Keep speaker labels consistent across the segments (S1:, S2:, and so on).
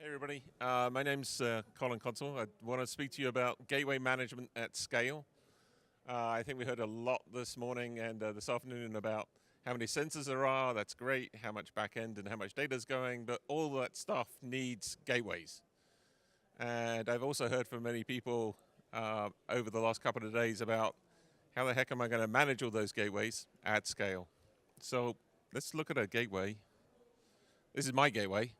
S1: Hey everybody, my name's Colin Constable. I want to speak to you about gateway management at scale. I think we heard a lot this morning and this afternoon about how many sensors there are. That's great, how much back end and how much data is going, but all that stuff needs gateways. And I've also heard from many people over the last couple of days about how the heck am I going to manage all those gateways at scale. So let's look at a gateway. This is my gateway.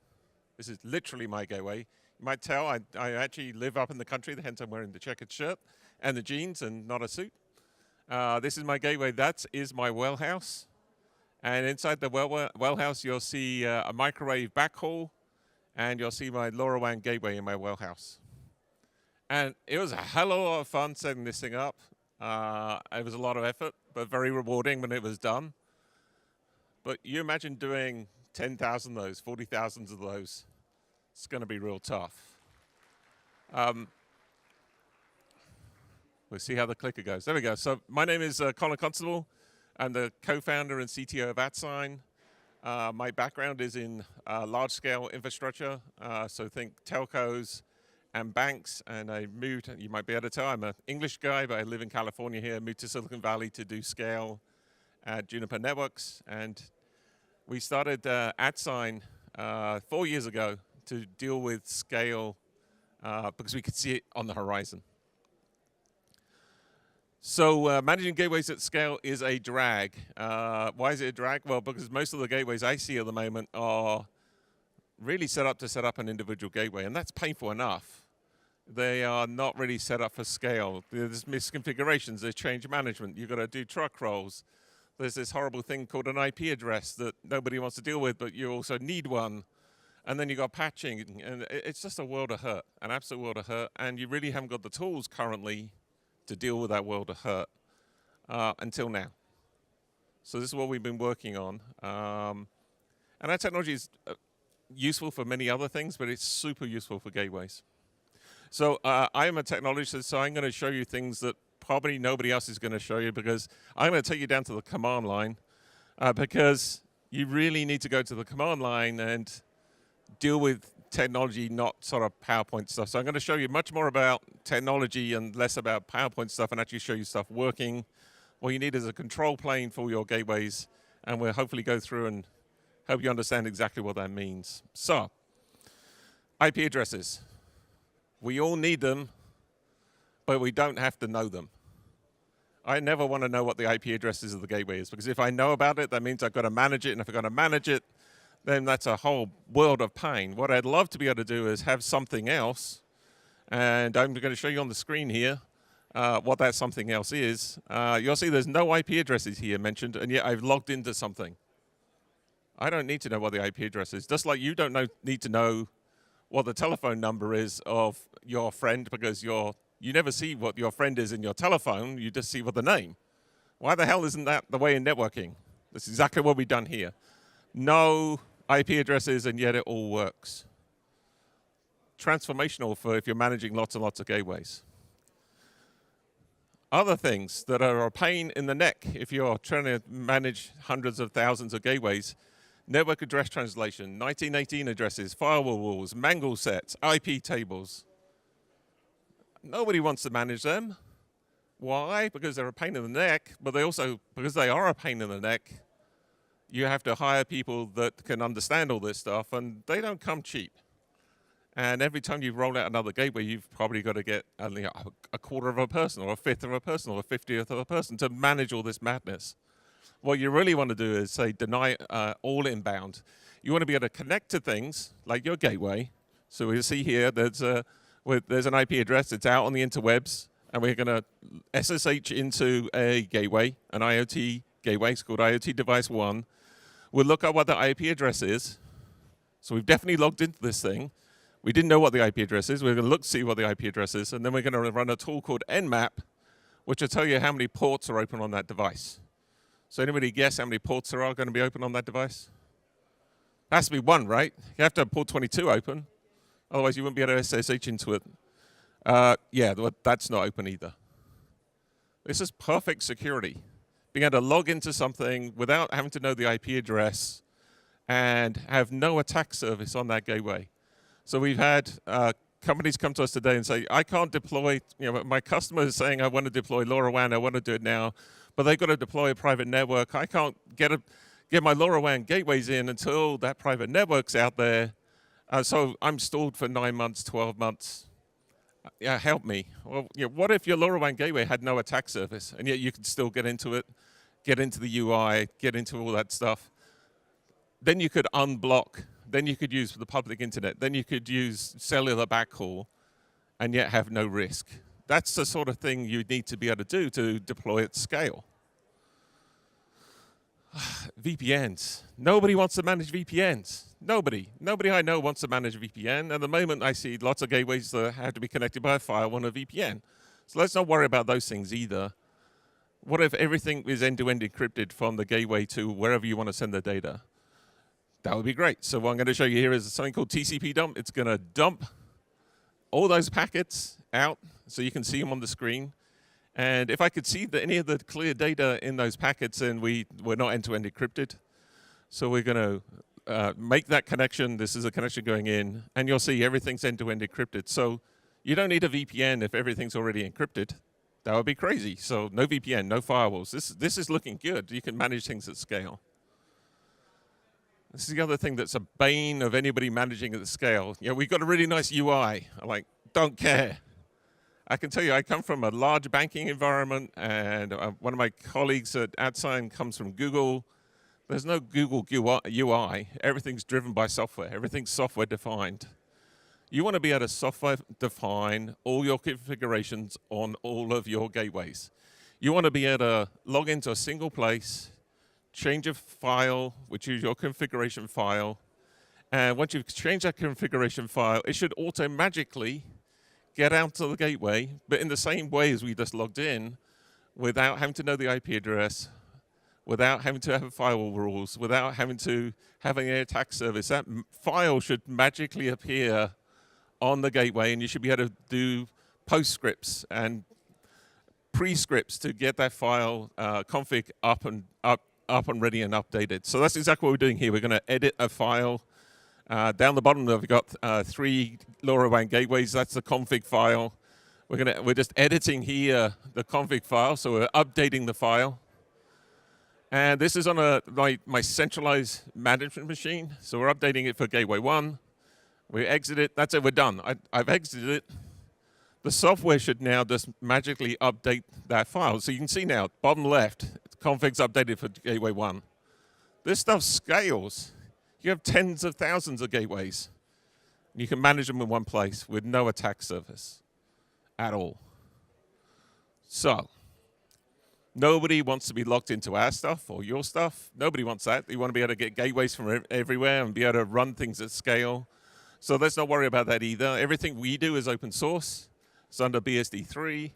S1: This is literally my gateway. You might tell I actually live up in the country, hence I'm wearing the checkered shirt and the jeans and not a suit. This is my gateway. That is my well house. And inside the well house, you'll see a microwave backhaul, and you'll see my LoRaWAN Gateway in my well house. And it was a hell of a lot of fun setting this thing up. It was a lot of effort, but very rewarding when it was done. But you imagine doing 10,000 of those, 40,000 of those. It's going to be real tough. We'll see how the clicker goes. There we go. So my name is Colin Constable. I'm the co-founder and CTO of Atsign. My background is in large-scale infrastructure, so think telcos and banks. And I moved, you might be able to tell, I'm an English guy, but I live in California here, moved to Silicon Valley to do scale at Juniper Networks. And we started Atsign 4 years ago to deal with scale because we could see it on the horizon. So managing gateways at scale is a drag. Why is it a drag? Well, because most of the gateways I see at the moment are really set up to set up an individual gateway, and that's painful enough. They are not really set up for scale. There's misconfigurations, there's change management, you've got to do truck rolls. There's this horrible thing called an IP address that nobody wants to deal with, but you also need one. And then you got patching, and it's just a world of hurt, an absolute world of hurt. And you really haven't got the tools currently to deal with that world of hurt until now. So this is what we've been working on. And our technology is useful for many other things, but it's super useful for gateways. So I am a technologist, so I'm going to show you things that probably nobody else is going to show you, because I'm going to take you down to the command line because you really need to go to the command line and deal with technology, not sort of PowerPoint stuff. So I'm going to show you much more about technology and less about PowerPoint stuff, and actually show you stuff working. What you need is a control plane for your gateways, and we'll hopefully go through and help you understand exactly what that means. So, IP addresses. We all need them, but we don't have to know them. I never want to know what the IP addresses of the gateway is, because if I know about it, that means I've got to manage it, and if I've got to manage it, then that's a whole world of pain. What I'd love to be able to do is have something else, and I'm going to show you on the screen here what that something else is. You'll see there's no IP addresses here mentioned, and yet I've logged into something. I don't need to know what the IP address is, just like you don't need to know what the telephone number is of your friend, because you never see what your friend is in your telephone, you just see what the name. Why the hell isn't that the way in networking? That's exactly what we've done here. No IP addresses, and yet it all works. Transformational for if you're managing lots and lots of gateways. Other things that are a pain in the neck if you're trying to manage hundreds of thousands of gateways: network address translation, 1918 addresses, firewall rules, mangle sets, IP tables. Nobody wants to manage them. Why? Because they're a pain in the neck, but they also, because they are a pain in the neck, you have to hire people that can understand all this stuff, and they don't come cheap. And every time you roll out another gateway, you've probably got to get a quarter of a person, or a fifth of a person, or a 50th of a person to manage all this madness. What you really want to do is say deny all inbound. You want to be able to connect to things like your gateway. So we'll see here there's an IP address that's out on the interwebs, and we're going to SSH into a gateway, an IoT gateway. It's called IoT Device 1. We'll look up what the IP address is. So we've definitely logged into this thing. We didn't know what the IP address is. We're going to look to see what the IP address is, and then we're going to run a tool called Nmap, which will tell you how many ports are open on that device. So anybody guess how many ports there are going to be open on that device? It has to be one, right? You have to have port 22 open. Otherwise, you wouldn't be able to SSH into it. Yeah, that's not open either. This is perfect security. Being able to log into something without having to know the IP address and have no attack surface on that gateway. So we've had companies come to us today and say, I can't deploy, my customer is saying I want to deploy LoRaWAN, I want to do it now, but they've got to deploy a private network. I can't get my LoRaWAN gateways in until that private network's out there. So I'm stalled for 9 months, 12 months. Yeah, help me. Well, what if your LoRaWAN gateway had no attack surface, and yet you could still get into it, get into the UI, get into all that stuff? Then you could unblock. Then you could use the public internet. Then you could use cellular backhaul, and yet have no risk. That's the sort of thing you need to be able to do to deploy at scale. VPNs. Nobody wants to manage VPNs. Nobody I know wants to manage a VPN. At the moment, I see lots of gateways that have to be connected by a firewall and a VPN. So let's not worry about those things either. What if everything is end-to-end encrypted from the gateway to wherever you want to send the data? That would be great. So what I'm going to show you here is something called TCP dump. It's going to dump all those packets out so you can see them on the screen. And if I could see any of the clear data in those packets, then we're not end-to-end encrypted. So we're going to make that connection. This is a connection going in, and you'll see everything's end-to-end encrypted. So you don't need a VPN if everything's already encrypted. That would be crazy. So no VPN, no firewalls. This is looking good. You can manage things at scale. This is the other thing that's a bane of anybody managing at the scale. We've got a really nice UI. I don't care. I can tell you, I come from a large banking environment, and one of my colleagues at Atsign comes from Google. There's no Google UI. Everything's driven by software. Everything's software defined. You want to be able to software define all your configurations on all of your gateways. You want to be able to log into a single place, change a file, which is your configuration file, and once you've changed that configuration file, it should automatically get out to the gateway, but in the same way as we just logged in, without having to know the IP address, without having to have firewall rules, without having to have an attack service. That file should magically appear on the gateway, and you should be able to do postscripts and prescripts to get that file config up and ready and updated. So that's exactly what we're doing here. We're going to edit a file. Down the bottom, we've got 3 LoRaWAN gateways. That's the config file. We're just editing here the config file, so we're updating the file. And this is on my centralized management machine. So we're updating it for gateway 1. We exit it. That's it. We're done. I've exited it. The software should now just magically update that file. So you can see now, bottom left, config's updated for gateway 1. This stuff scales. You have tens of thousands of gateways. You can manage them in one place with no attack surface at all. So nobody wants to be locked into our stuff or your stuff. Nobody wants that. You want to be able to get gateways from everywhere and be able to run things at scale. So let's not worry about that either. Everything we do is open source. It's under BSD3.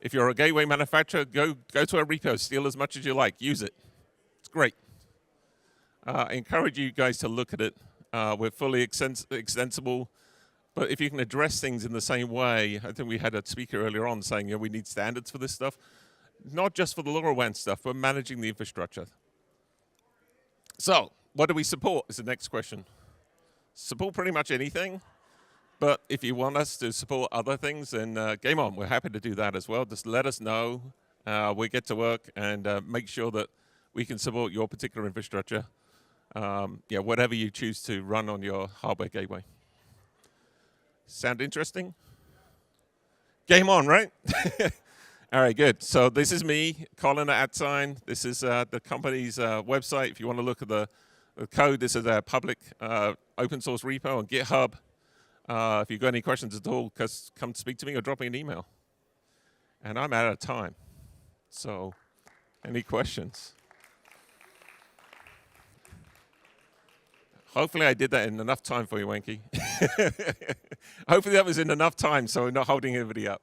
S1: If you're a gateway manufacturer, go to a repo, steal as much as you like, use it. It's great. I encourage you guys to look at it. We're fully extensible, but if you can address things in the same way, I think we had a speaker earlier on saying we need standards for this stuff, not just for the LoRaWAN stuff, but managing the infrastructure. So what do we support is the next question. Support pretty much anything, but if you want us to support other things, then game on. We're happy to do that as well. Just let us know. We get to work and make sure that we can support your particular infrastructure. Whatever you choose to run on your hardware gateway. Sound interesting? Game on, right? All right, good. So this is me, Colin at Atsign. This is the company's website. If you want to look at the code, this is our public open source repo on GitHub. If you've got any questions at all, come speak to me or drop me an email. And I'm out of time. So any questions? Hopefully I did that in enough time for you, Wenky. Hopefully that was in enough time so we're not holding everybody up.